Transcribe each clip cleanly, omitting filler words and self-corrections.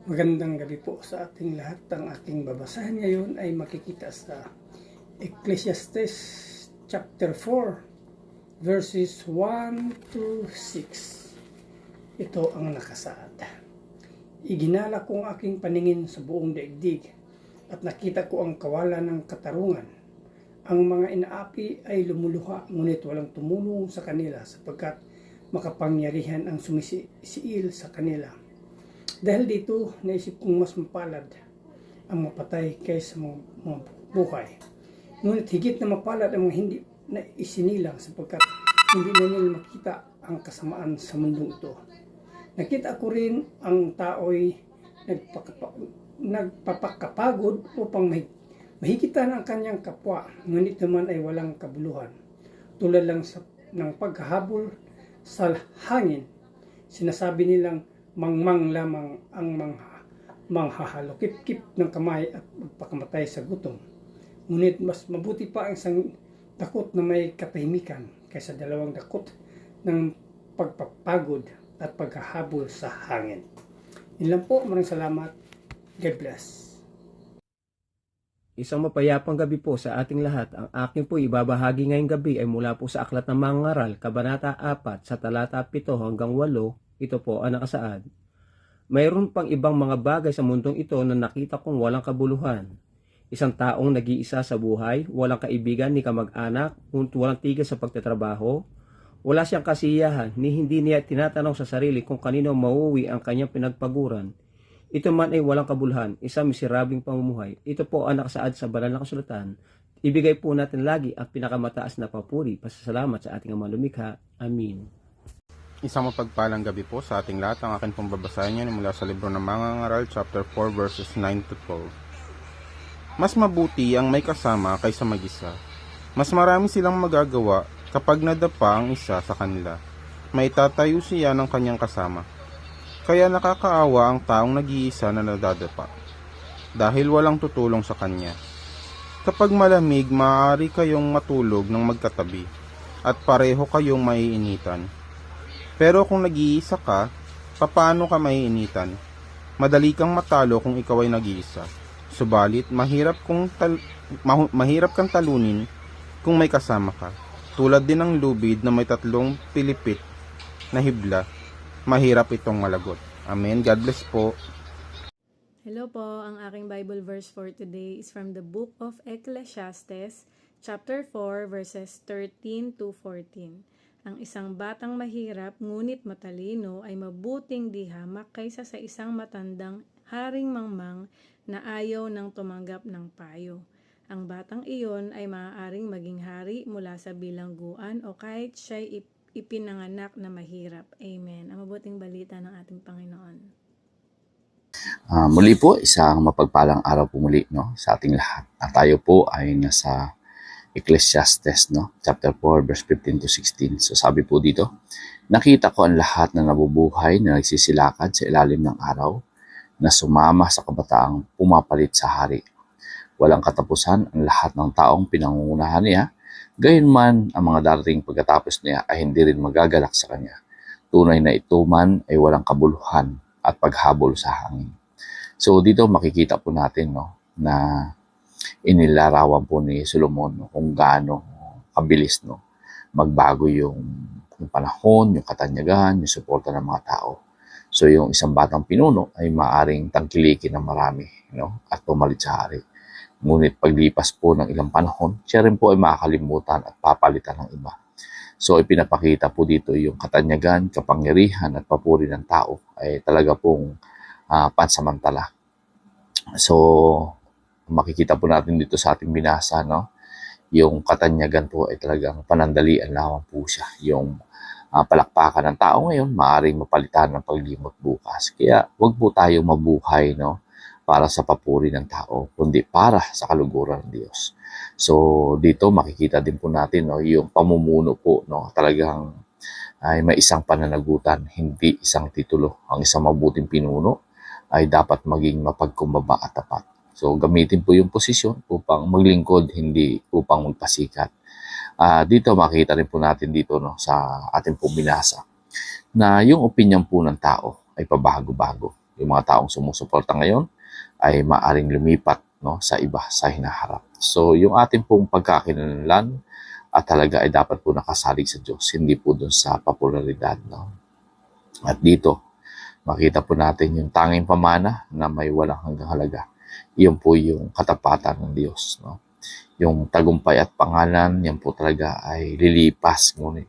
Magandang gabi po sa ating lahat. Ang ating babasahin ngayon ay makikita sa Ecclesiastes chapter 4 verses 1 to 6. Ito ang nakasaad. Iginala ko ang aking paningin sa buong daigdig at nakita ko ang kawalan ng katarungan. Ang mga inaapi ay lumuluha ngunit walang tumulong sa kanila sapagkat makapangyarihan ang sumisiil sa kanila. Dahil dito, naisip kong mas mapalad ang mapatay kaysa mga buhay. Ngunit higit na mapalad ang mga hindi na isinilang sapagkat hindi na nila makita ang kasamaan sa mundong ito. Nakita ko rin ang tao'y nagpapakapagod upang mahigitan ang kanyang kapwa, ngunit naman ay walang kabuluhan. Tulad lang ng paghahabol sa hangin, sinasabi nilang mangmang lamang ang manghahalokip-kip ng kamay at magpakamatay sa gutom. Ngunit mas mabuti pa ang isang dakot na may katahimikan kaysa dalawang dakot ng pagpapagod at paghahabol sa hangin. Yun lang po, maraming salamat. God bless. Isang mapayapang gabi po sa ating lahat. Ang akin po ibabahagi ngayong gabi ay mula po sa Aklat ng Mga Ngaral, Kabanata 4, sa talata 7 hanggang 8. Ito po ang nakasaad. Mayroon pang ibang mga bagay sa mundong ito na nakita kong walang kabuluhan. Isang taong nag-iisa sa buhay, walang kaibigan ni kamag-anak, walang tigil sa pagtatrabaho. Wala siyang kasiyahan, ni hindi niya tinatanong sa sarili kung kanino mauwi ang kanyang pinagpaguran. Ito man ay walang kabuluhan, isang miserabling pamumuhay. Ito po ang nakasaad sa banal na kasulatan. Ibigay po natin lagi ang pinakamataas na papuri, pasasalamat sa ating Ama Lumikha. Amin. Isang mapagpalang gabi po sa ating lahat. Ang akin pong babasahin niyo mula sa libro ng Mga Ngaral, chapter 4, verses 9 to 12. Mas mabuti ang may kasama kaysa mag-isa. Mas marami silang magagawa kapag nadapa ang isa sa kanila. Maitatayo siya ng kanyang kasama. Kaya nakakaawa ang taong nag-iisa na nadadapa, dahil walang tutulong sa kanya. Kapag malamig, maaari kayong matulog ng magkatabi, at pareho kayong maiinitan. Pero kung nag-iisa ka, paano ka maiinitan? Madali kang matalo kung ikaw ay nag-iisa. Subalit, mahirap kang talunin kung may kasama ka. Tulad din ng lubid na may tatlong pilipit na hibla, mahirap itong malagot. Amen. God bless po. Hello po, ang aking Bible verse for today is from the book of Ecclesiastes, chapter 4, verses 13 to 14. Ang isang batang mahirap ngunit matalino ay mabuting di hamak kaysa sa isang matandang haring mangmang na ayaw nang tumanggap ng payo. Ang batang iyon ay maaaring maging hari mula sa bilangguan o kahit siya'y ipinanganak na mahirap. Amen. Ang mabuting balita ng ating Panginoon. Muli po, isang mapagpalang araw po muli, no, sa ating lahat. At tayo po ay nasa Ecclesiastes, no, chapter 4, verse 15 to 16. So sabi po dito, nakita ko ang lahat na nabubuhay na nagsisilakad sa ilalim ng araw, na sumama sa kabataang pumapalit sa hari. Walang katapusan ang lahat ng taong pinangungunahan niya, gayunman ang mga darating pagkatapos niya ay hindi rin magagalak sa kanya. Tunay na ito man ay walang kabuluhan at paghabol sa hangin. So dito makikita po natin, no, na inilarawan po ni Solomon, no, kung gaano kabilis, no, magbago yung panahon, yung katanyagan, yung suporta ng mga tao. So yung isang batang pinuno ay maaring tangkilikin ng marami, no, at pumalit sa hari. Ngunit paglipas po ng ilang panahon, siya rin po ay makakalimutan at papalitan ng iba. So ipinapakita po dito yung katanyagan, kapangyarihan at papuri ng tao ay talaga pong pansamantala. So makikita po natin dito sa ating binasa, no, yung katanyagan po ay talagang panandalian lamang po siya. Yung palakpakan ng tao ngayon, maaaring mapalitan ng paglimot bukas. Kaya wag po tayo mabuhay, no, para sa papuri ng tao, kundi para sa kaluguran ng Diyos. So dito makikita din po natin, no, yung pamumuno po, no, talagang ay may isang pananagutan, hindi isang titulo. Ang isang mabuting pinuno ay dapat maging mapagkumbaba at tapat. So gamitin po yung posisyon upang maglingkod, hindi upang magpasikat. Dito makikita rin po natin dito, sa ating pong binasa na yung opinion po ng tao ay pabago-bago. yung mga taong sumusuporta ngayon ay maaring lumipat, no, sa iba sa hinaharap. So yung ating pong pagkakakilanlan at talaga ay dapat po nakasalig sa Diyos, hindi po dun sa popularidad. No? At dito, makita po natin yung tanging pamana na may walang hanggang halaga. Iyon po yung katapatan ng Diyos. No? Yung tagumpay at pangalan, yan po talaga ay lilipas. Ngunit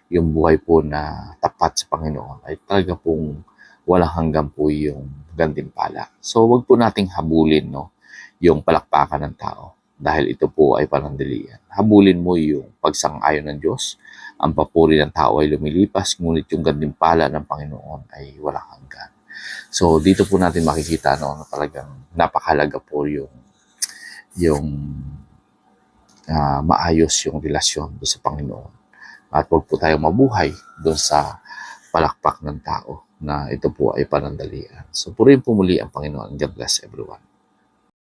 yung buhay po na tapat sa Panginoon ay talaga pong walang hanggan po yung gantimpala. So wag po nating habulin, no, yung palakpakan ng tao dahil ito po ay panandalian. Habulin mo yung pagsang-ayon ng Diyos. Ang papuri ng tao ay lumilipas, ngunit yung gantimpala ng Panginoon ay walang hanggan. So dito po natin makikita, no, na talagang napakahalaga po yung maayos yung relasyon doon sa Panginoon. At huwag po tayong mabuhay doon sa palakpak ng tao na ito po ay panandalian. So purihin po muli ang Panginoon. God bless everyone.